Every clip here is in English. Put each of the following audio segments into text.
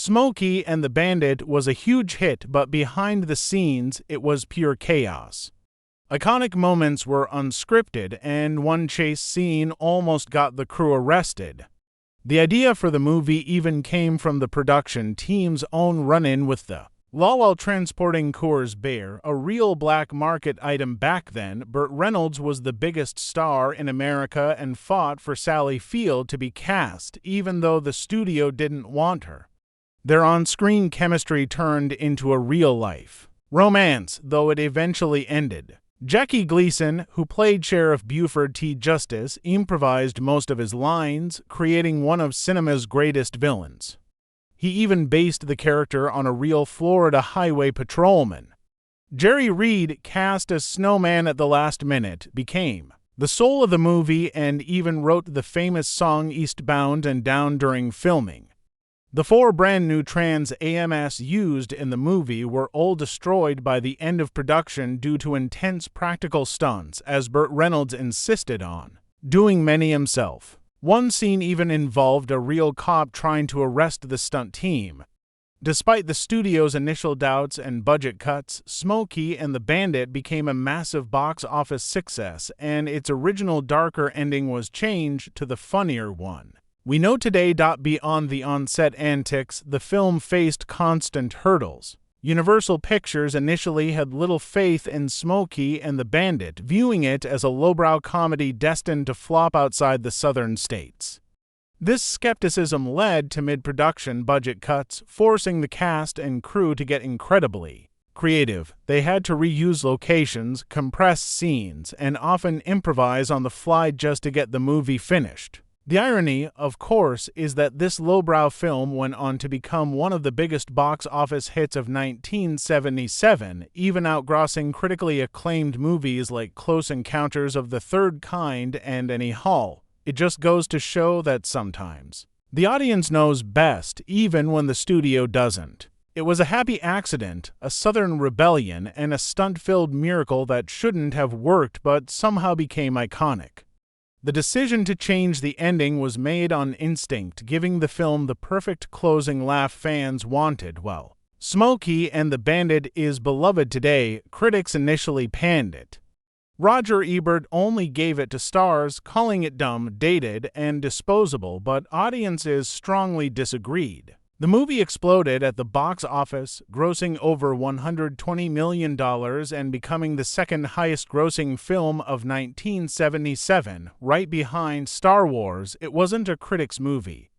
Smokey and the Bandit was a huge hit, but behind the scenes, it was pure chaos. Iconic moments were unscripted, and one chase scene almost got the crew arrested. The idea for the movie even came from the production team's own run-in with the law while transporting Coors Beer, a real black market item back then. Burt Reynolds was the biggest star in America and fought for Sally Field to be cast, even though the studio didn't want her. Their on-screen chemistry turned into a real-life romance, though it eventually ended. Jackie Gleason, who played Sheriff Buford T. Justice, improvised most of his lines, creating one of cinema's greatest villains. He even based the character on a real Florida highway patrolman. Jerry Reed, cast as Snowman at the last minute, became the soul of the movie and even wrote the famous song Eastbound and Down during filming. The 4 brand-new Trans AMs used in the movie were all destroyed by the end of production due to intense practical stunts, as Burt Reynolds insisted on doing many himself. One scene even involved a real cop trying to arrest the stunt team. Despite the studio's initial doubts and budget cuts, Smokey and the Bandit became a massive box office success, and its original darker ending was changed to the funnier one we know today. Beyond the on-set antics, the film faced constant hurdles. Universal Pictures initially had little faith in Smokey and the Bandit, viewing it as a lowbrow comedy destined to flop outside the southern states. This skepticism led to mid-production budget cuts, forcing the cast and crew to get incredibly creative. They had to reuse locations, compress scenes, and often improvise on the fly just to get the movie finished. The irony, of course, is that this lowbrow film went on to become one of the biggest box office hits of 1977, even outgrossing critically acclaimed movies like Close Encounters of the Third Kind and Annie Hall. It just goes to show that sometimes the audience knows best, even when the studio doesn't. It was a happy accident, a southern rebellion, and a stunt-filled miracle that shouldn't have worked but somehow became iconic. The decision to change the ending was made on instinct, giving the film the perfect closing laugh fans wanted. While Smokey and the Bandit is beloved today, critics initially panned it. Roger Ebert only gave it to stars, calling it dumb, dated, and disposable, but audiences strongly disagreed. The movie exploded at the box office, grossing over $120 million and becoming the second highest-grossing film of 1977, right behind Star Wars. It wasn't a critic's movie.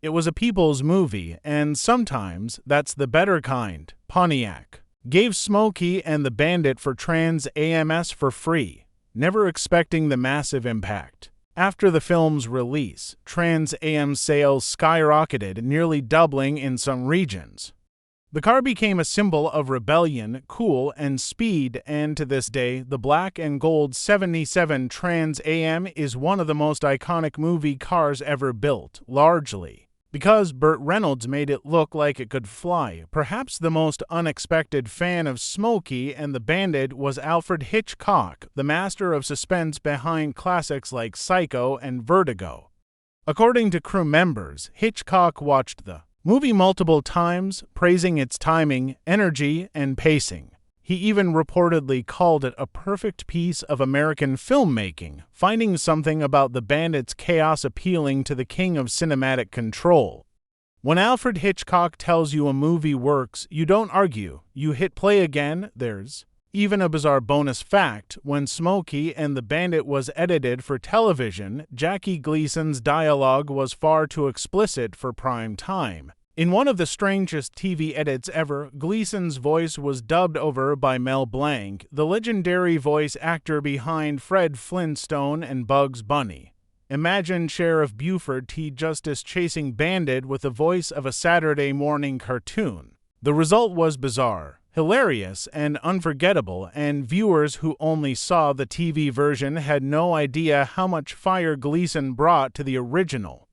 It was a people's movie, and sometimes that's the better kind. Pontiac gave Smokey and the Bandit for Trans AMs for free, never expecting the massive impact. After the film's release, Trans AM sales skyrocketed, nearly doubling in some regions. The car became a symbol of rebellion, cool, and speed, and to this day, the black and gold 77 Trans AM is one of the most iconic movie cars ever built, largely because Burt Reynolds made it look like it could fly. Perhaps the most unexpected fan of Smokey and the Bandit was Alfred Hitchcock, the master of suspense behind classics like Psycho and Vertigo. According to crew members, Hitchcock watched the movie multiple times, praising its timing, energy, and pacing. He even reportedly called it a perfect piece of American filmmaking, finding something about the Bandit's chaos appealing to the king of cinematic control. When Alfred Hitchcock tells you a movie works, you don't argue, you hit play again. There's even a bizarre bonus fact: when Smokey and the Bandit was edited for television, Jackie Gleason's dialogue was far too explicit for prime time. In one of the strangest TV edits ever, Gleason's voice was dubbed over by Mel Blanc, the legendary voice actor behind Fred Flintstone and Bugs Bunny. Imagine Sheriff Buford T. Justice chasing Bandit with the voice of a Saturday morning cartoon. The result was bizarre, hilarious, and unforgettable, and viewers who only saw the TV version had no idea how much fire Gleason brought to the original.